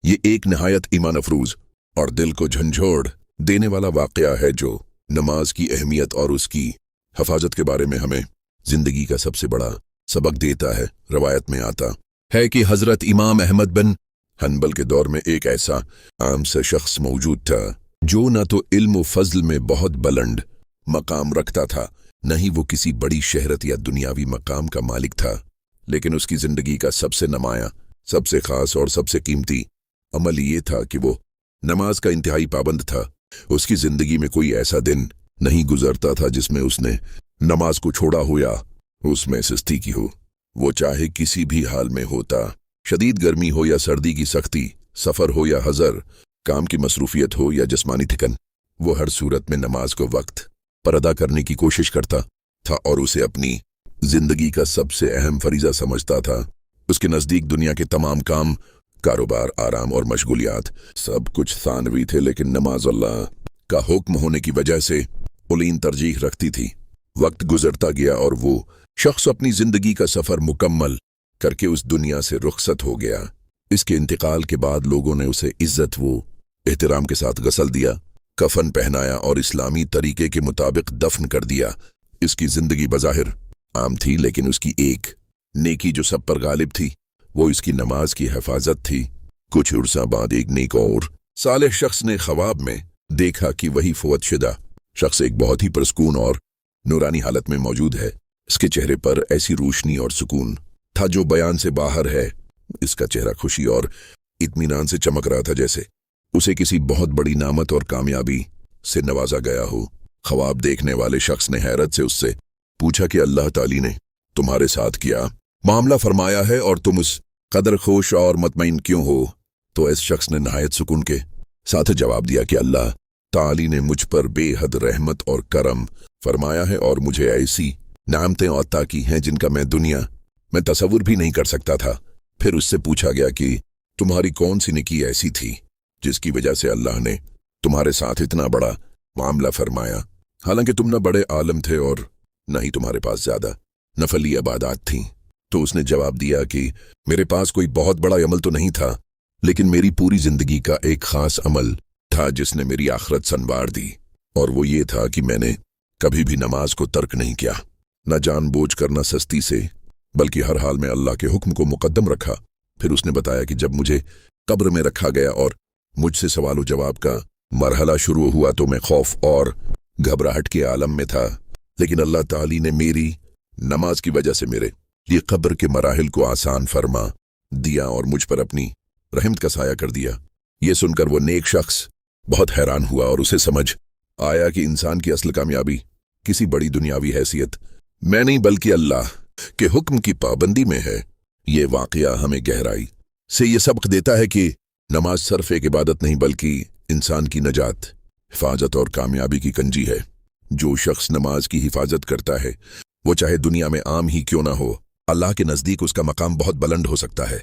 ये एक नहायत ईमान अफरूज और दिल को झंझोड़ देने वाला वाक़या है जो नमाज की अहमियत और उसकी हिफाजत के बारे में हमें जिंदगी का सबसे बड़ा सबक देता है। रवायत में आता है कि हजरत इमाम अहमद बिन हनबल के दौर में एक ऐसा आम सा शख्स मौजूद था जो न तो इल्म व फजल में बहुत बुलंद मकाम रखता था, न ही वो किसी बड़ी शहरत या दुनियावी मकाम का मालिक था, लेकिन उसकी जिंदगी का सबसे नमाया, सबसे खास और सबसे कीमती अमल ये था कि वो नमाज का इंतहाई पाबंद था। उसकी जिंदगी में कोई ऐसा दिन नहीं गुजरता था जिसमें उसने नमाज को छोड़ा हो या उसमें सुस्ती की हो। वो चाहे किसी भी हाल में होता, शदीद गर्मी हो या सर्दी की सख्ती, सफर हो या हजर, काम की मसरूफियत हो या जिस्मानी थकन, वो हर सूरत में नमाज को वक्त पर अदा करने की कोशिश करता था और उसे अपनी जिंदगी का सबसे अहम फरीजा समझता था। उसके नजदीक दुनिया के तमाम काम, कारोबार, आराम और मशगूलियात सब कुछ सानवी थे, लेकिन नमाज अल्लाह का हुक्म होने की वजह से उलीन तरजीह रखती थी। वक्त गुजरता गया और वो शख्स अपनी जिंदगी का सफर मुकम्मल करके उस दुनिया से रुखसत हो गया। इसके इंतकाल के बाद लोगों ने उसे इज्जत व एहतराम के साथ गसल दिया, कफन पहनाया और इस्लामी तरीके के मुताबिक दफन कर दिया। इसकी जिंदगी बज़ाहिर आम थी, लेकिन उसकी एक नेकी जो सब पर गालिब थी वो इसकी नमाज की हिफाजत थी। कुछ उर्सा बाद एक नेक और सालेह शख्स ने ख्वाब में देखा कि वही फौतशुदा शख्स एक बहुत ही पुरस्कून और नूरानी हालत में मौजूद है। इसके चेहरे पर ऐसी रोशनी और सुकून था जो बयान से बाहर है। इसका चेहरा खुशी और इत्मीनान से चमक रहा था, जैसे उसे किसी बहुत बड़ी नामत और कामयाबी से नवाजा गया हो। ख्वाब देखने वाले शख्स ने हैरत से उससे पूछा कि अल्लाह ताली ने तुम्हारे साथ क्या मामला फरमाया है और तुम उस कदर खुश और मुतमईन क्यों हो? तो इस शख्स ने नहायत सुकून के साथ जवाब दिया कि अल्लाह ताली ने मुझ पर बेहद रहमत और करम फरमाया है और मुझे ऐसी नामतें अता की हैं जिनका मैं दुनिया में तसव्वुर भी नहीं कर सकता था। फिर उससे पूछा गया कि तुम्हारी कौन सी नेकी ऐसी थी जिसकी वजह से अल्लाह ने तुम्हारे साथ इतना बड़ा मामला फरमाया, हालांकि तुम न बड़े आलम थे और न ही तुम्हारे पास ज्यादा नफली इबादत थीं। तो उसने जवाब दिया कि मेरे पास कोई बहुत बड़ा अमल तो नहीं था, लेकिन मेरी पूरी जिंदगी का एक खास अमल था जिसने मेरी आखिरत संवार दी, और वो ये था कि मैंने कभी भी नमाज को तर्क नहीं किया, न जानबूझ कर न सस्ती से, बल्कि हर हाल में अल्लाह के हुक्म को मुकद्दम रखा। फिर उसने बताया कि जब मुझे कब्र में रखा गया और मुझसे सवाल जवाब का मरहला शुरू हुआ तो मैं खौफ और घबराहट के आलम में था, लेकिन अल्लाह ताली ने मेरी नमाज की वजह से मेरे लिए कब्र के मराहिल को आसान फरमा दिया और मुझ पर अपनी रहमत का साया कर दिया। ये सुनकर वो नेक शख्स बहुत हैरान हुआ और उसे समझ आया कि इंसान की असल कामयाबी किसी बड़ी दुनियावी हैसियत में नहीं बल्कि अल्लाह के हुक्म की पाबंदी में है। ये वाक़या हमें गहराई से ये सबक देता है कि नमाज सिर्फ एक इबादत नहीं बल्कि इंसान की नजात, हिफाजत और कामयाबी की कंजी है। जो शख्स नमाज की हिफाजत करता है वो चाहे दुनिया में आम ही क्यों ना हो, अल्लाह के नज़दीक उसका मकाम बहुत बुलंद हो सकता है।